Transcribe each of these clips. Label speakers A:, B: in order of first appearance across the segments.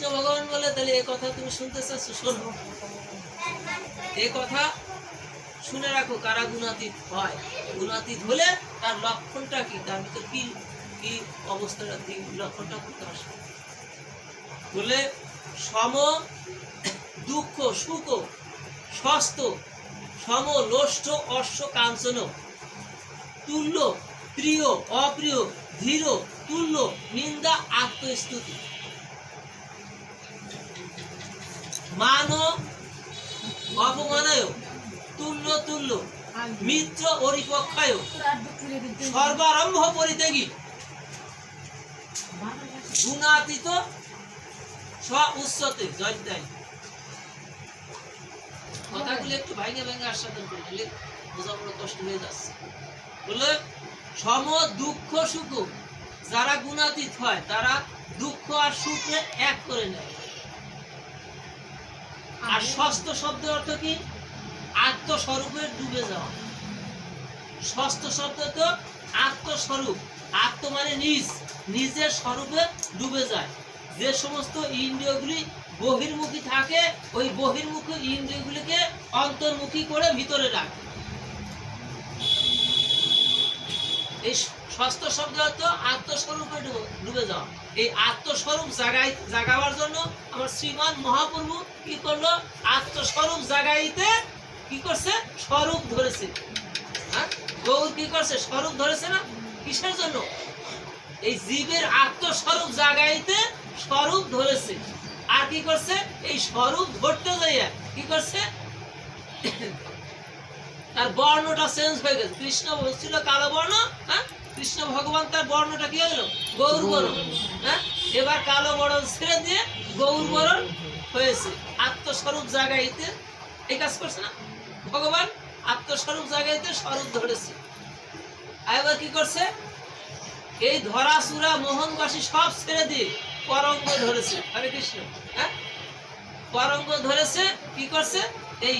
A: কৃষ্ণ ভগবান বলে তাহলে এই কথা তুমি শুনতে চাচ্ছ, শোনো এই কথা শুনে রাখো। কারা গুণাতীত হয়, গুণাতীত হলে তার লক্ষণটা কি, তার ভিতর কি কি অবস্থাটা, লক্ষণটা করতে আসবে বলে সম দুঃখ সুখ স্বস্থ সম লোষ্ঠ অশ্ব কাঞ্চন তুল্য প্রিয় অপ্রিয় ধীর তুল্য নিন্দা আত্মস্তুতি মান অপমানায় তুল্য তুল্য মিত্র অরিপক্ষায় সর্বারম্ভ পরিত্যাগী গুণাতীত স্ব উচ্চতে জয়দায়ী। কথাগুলো একটু ভাঙে ভাঙে আস্বাদন করে নিলে বোঝা বড় কষ্ট হয়ে যাচ্ছে। বলে সম দুঃখ সুখ, যারা গুণাতীত হয় তারা দুঃখ আর সুখে এক করে নেয়। আর ষষ্ঠ শব্দের অর্থ কি, আত্মস্বরূপে ডুবে যাওয়া। ষষ্ঠ শব্দ তো আত্মস্বরূপ, আত্ম মানে নিজ, নিজের স্বরূপে ডুবে যায়। যে সমস্ত ইন্দ্রিয়গুলি বহির্মুখী থাকে ওই বহির্মুখী ইন্দ্রিয়গুলিকে অন্তর্মুখী করে ভিতরে রাখে। এই ষষ্ঠ শব্দ তো আত্মস্বরূপে ডুবে যাওয়া। এই আত্মস্বরূপ জাগাবার জন্য আমার শ্রীমান মহাপ্রভু কি করলো, আত্মস্বরূপ জাগাইতে কি করছে, স্বরূপ ধরেছে। হ্যাঁ, গৌর কি করছে, স্বরূপ ধরেছে না? কিসের জন্য? এই জীবের আত্মস্বরূপ জাগাইতে স্বরূপ ধরেছে। আর কি করছে, এই স্বরূপ ধরতে যাইয়া কি করছে, তার বর্ণটা চেঞ্জ হয়ে গেছে। কৃষ্ণ ছিল কালো বর্ণ, হ্যাঁ, কৃষ্ণ ভগবান তার বর্ণটা কি হলো, গৌর বরণ। হ্যাঁ, এবার কালো বরণ ছেড়ে দিয়ে গৌর বরণ হয়েছে। আত্মস্বরূপ জাগাইতে এই কাজ করছে না ভগবান, আত্মস্বরূপ জাগাইতে স্বরূপ ধরেছে। আর এবার কি করছে, এই ধরা চূড়া মোহনবাসী সব ছেড়ে দিয়ে পরঙ্গ ধরেছে। হরে কৃষ্ণ। হ্যাঁ, পরঙ্গ ধরেছে, কি করছে, এই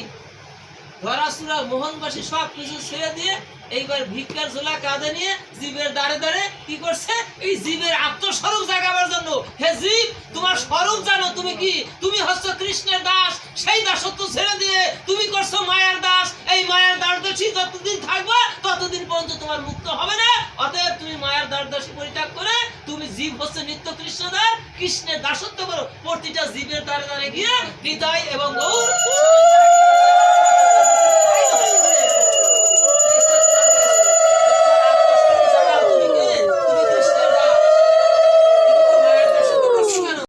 A: ধরাচূড়া মোহনবাসী সব কিছু ছেড়ে দিয়ে এইবার ভিক্ষার ঝোলা কাঁধে নিয়ে জীবের দাঁড়ে দাঁড়ে কি করছে, এই জীবের আত্মস্বরূপ জাগাবার জন্য। হে জীব, তোমার স্বরূপ জানো তুমি কি, তুমি হচ্ছ কৃষ্ণের দাস। সেই দাসত্ব ছেড়ে দিয়ে তুমি করছো মায়ার দাস। এই মায়ার দাসদাসী যতদিন থাকবে ততদিন পর্যন্ত তোমার মুক্ত হবে না। অতএব তুমি মায়ার দাসদাসী পরিত্যাগ করে তুমি জীব হচ্ছে নিত্য কৃষ্ণদাস, কৃষ্ণের দাসত্ব করো। প্রতিটা জীবের দ্বারে দ্বারে গিয়ে হৃদয় এবং গৌর